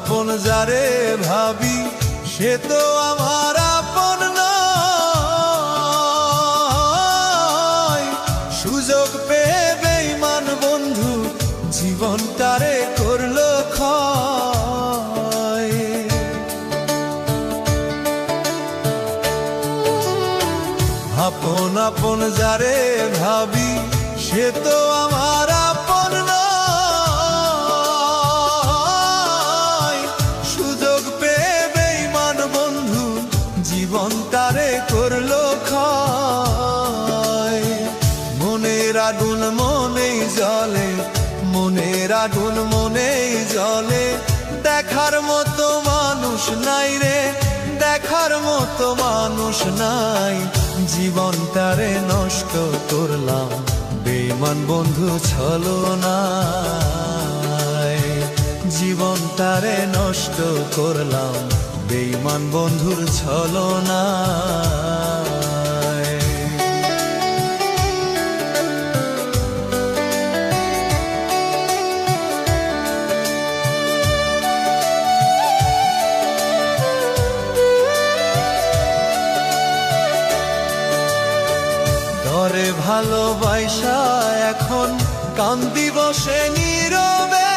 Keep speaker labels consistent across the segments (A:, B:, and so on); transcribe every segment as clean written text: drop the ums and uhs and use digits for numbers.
A: আপন যারে ভাবি সে তো আমার আপন নয়। সুযোগ পেয়ে বেঈমান বন্ধু জীবনটারে করলো ক্ষয়। আপন আপন যারে ভাবি সে তো আমার আপন নয়। সুযোগ পেয়ে বেঈমান বন্ধু জীবনটারে করলো ক্ষয়। মনের আগুন মনেই জ্বলে, মনের আগুন মনেই জ্বলে, দেখার মতো মানুষ নাই রে, দেখার মতো মানুষ নাই। জীবনটারে নষ্ট করলাম বেঈমান বন্ধু ছলনায়। জীবনটারে নষ্ট করলাম বেঈমান বন্ধুর ছলনায়। ধরে ভালোবাসা এখন কান্দি বসে নীরবে,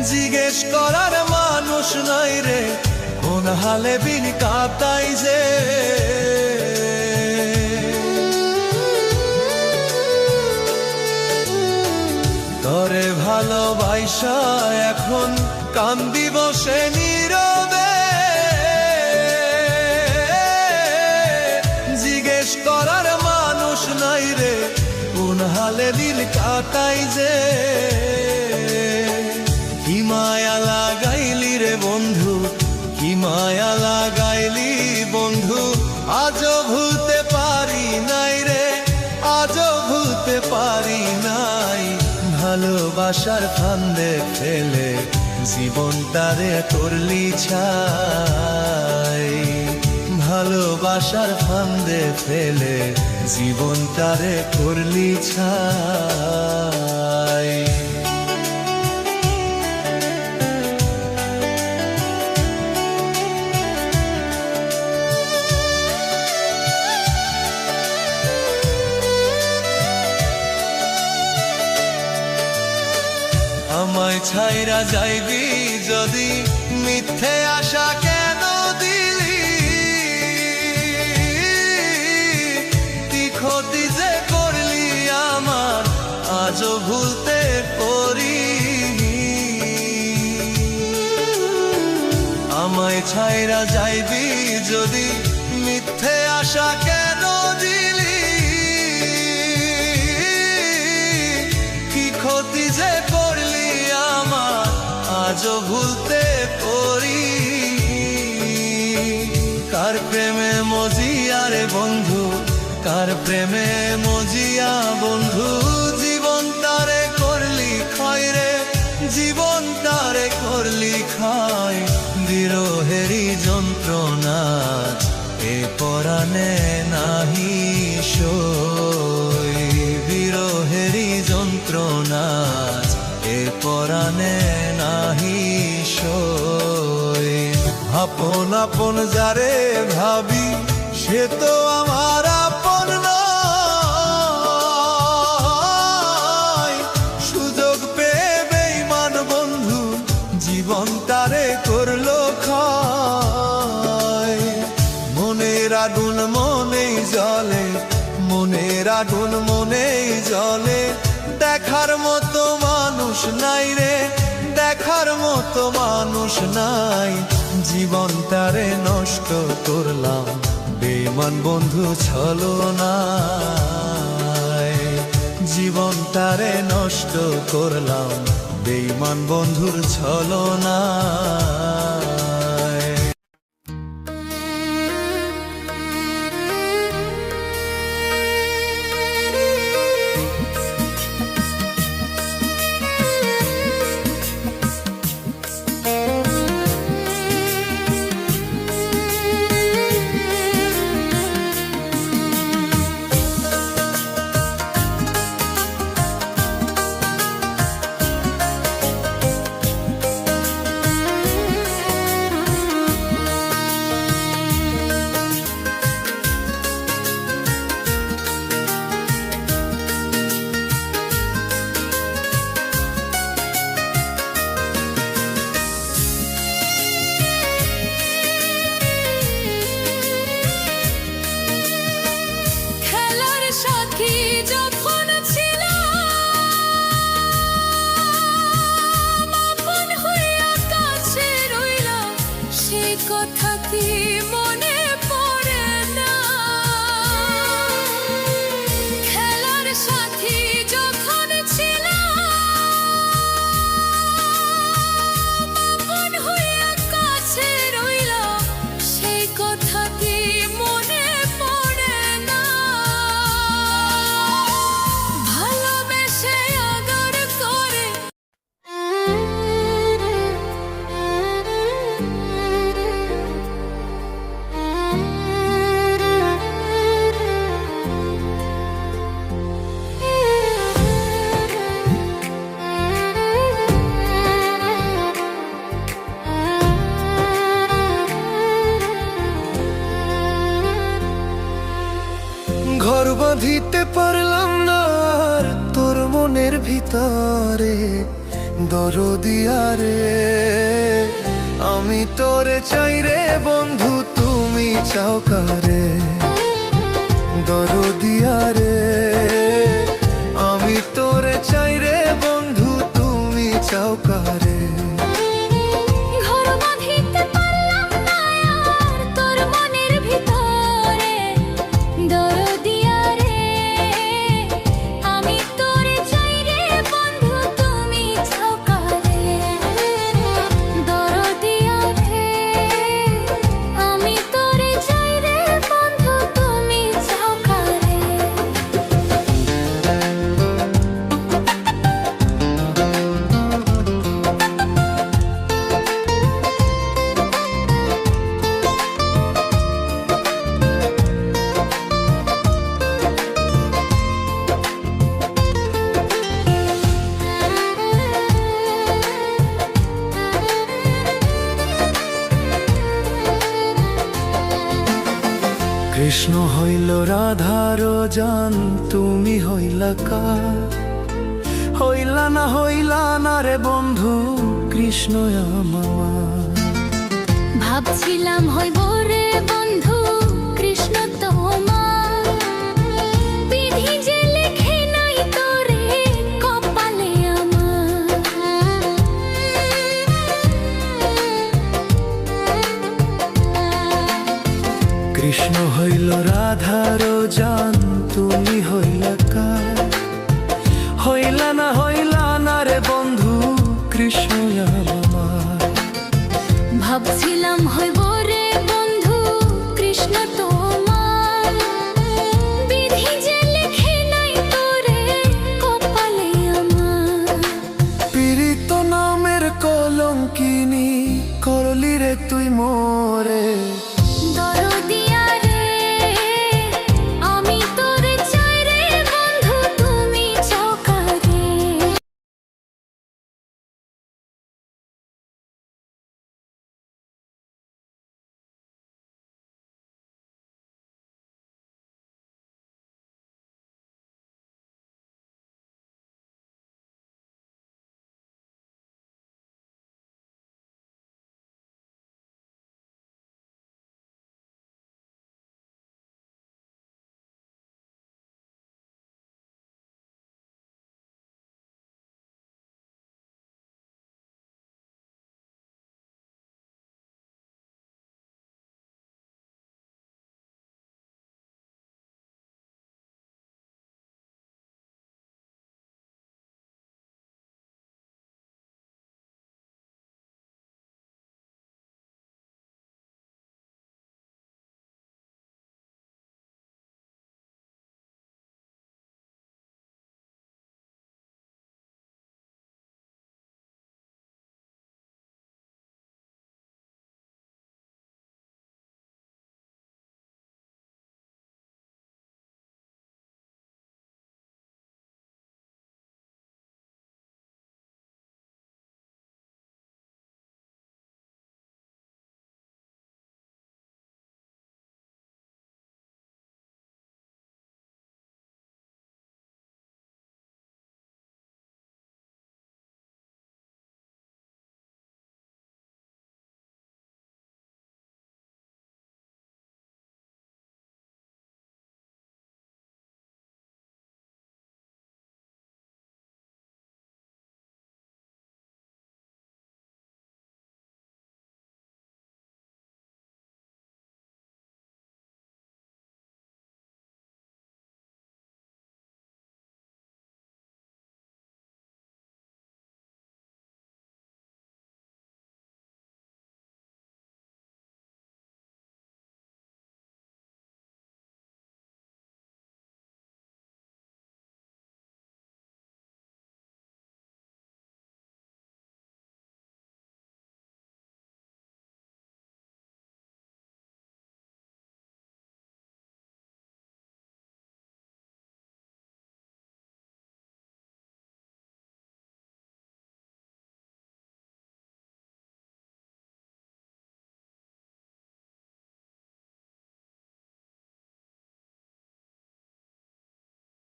A: জিজ্ঞেস করার মানুষ নাই রে, কোন হালে বিন কাটাই যে। ধরে ভালোবাসা এখন কান্দি বসে নীরবে, জিজ্ঞেস করার মানুষ নাই রে, কোন হালে দিল কাটাই যে। কি মায়া লাগাইলি রে বন্ধু, কি মায়া লাগাইলি বন্ধু, আজও ভুলতে পারি নাই রে, আজও ভুলতে পারি নাই। ভালোবাসার ফান্দে ফেলে জীবনটারে করলি ছাই। ভালোবাসার ফান্দে ফেলে জীবনটারে করলি ছাই। আমায় ছাইরা যাইবি যদি, মিথ্যে আশা কেন দিলি? কি ক্ষতি যে করলি আমার, আজও ভুলতে পারিনি। আমায় ছাইরা যাইবি যদি, মিথ্যে আশা কেন দিলি? কি ক্ষতি যে করলি আমার, আজও ভুলতে পারিনি। কার প্রেমে মজিয়া রে বন্ধু, কার প্রেমে মজিয়া বন্ধু, জীবনটারে করলি ক্ষয় রে, জীবনটারে করলি ক্ষয়। বিরহেরই যন্ত্রণা এ পরাণে নাহি সই, বিরহেরই যন্ত্রণা এ পরাণে নাহি সই। আপন আপন যারে ভাবি সে তো আমার আপন নয়। সুযোগ পেয়ে বেঈমান বন্ধু জীবনটারে করলো ক্ষয়। মনের আগুন মনেই জ্বলে, মনের আগুন মনেই জ্বলে, দেখার মতো মানুষ নাই রে, দেখার মতো মানুষ নাই। জীবনটারে নষ্ট করলাম বেঈমান বন্ধু ছলনায়। জীবনটারে নষ্ট করলাম বেঈমান বন্ধুর ছলনায়।
B: কথা কি মনে পড়ে না? খেলার সাথী যখন ছিলাম, আপন হইয়া কাছে রইলাম, সেই কথা কি মনে পড়ে না? ভালোবেসে আদর করে
A: ঘর বাঁধিতে পারলাম না আর তোর মনের ভিতরে, দরদিয়া রে আমি তোরে চাই রে বন্ধু, তুমি চাও কারে? দরদিয়া রে আমি তোরে চাই রে বন্ধু, তুমি চাও কারে?
B: ঘর বাঁধিতে পারলাম না আর তোর মনের ভিতরে, দরদিয়া রে আমি তোরে চাই রে বন্ধু, তুমি চাও কারে? দরদিয়া রে আমি তোরে চাই রে বন্ধু, তুমি চাও কারে?
A: কৃষ্ণ হইল রাধার জান, তুমি হইলা কার? হইলা না রে বন্ধু, কৃষ্ণ আমার।
B: ভাবছিলাম হইব রে বন্ধু কৃষ্ণ তোমার, বিধি যে লেখে নাই তোরে কপালে আমার।
A: কৃষ্ণ হইল রাধার জান, তুমি হইলা কার? হইলা না রে বন্ধু, কৃষ্ণ আমার।
B: ভাবছিলাম হইব রে বন্ধু কৃষ্ণ তোমার, বিধি যে লেখে নাই তোরে কপালে আমার।
A: পীড়িত নামের কলঙ্কিনী করলি রে তুই মোরে,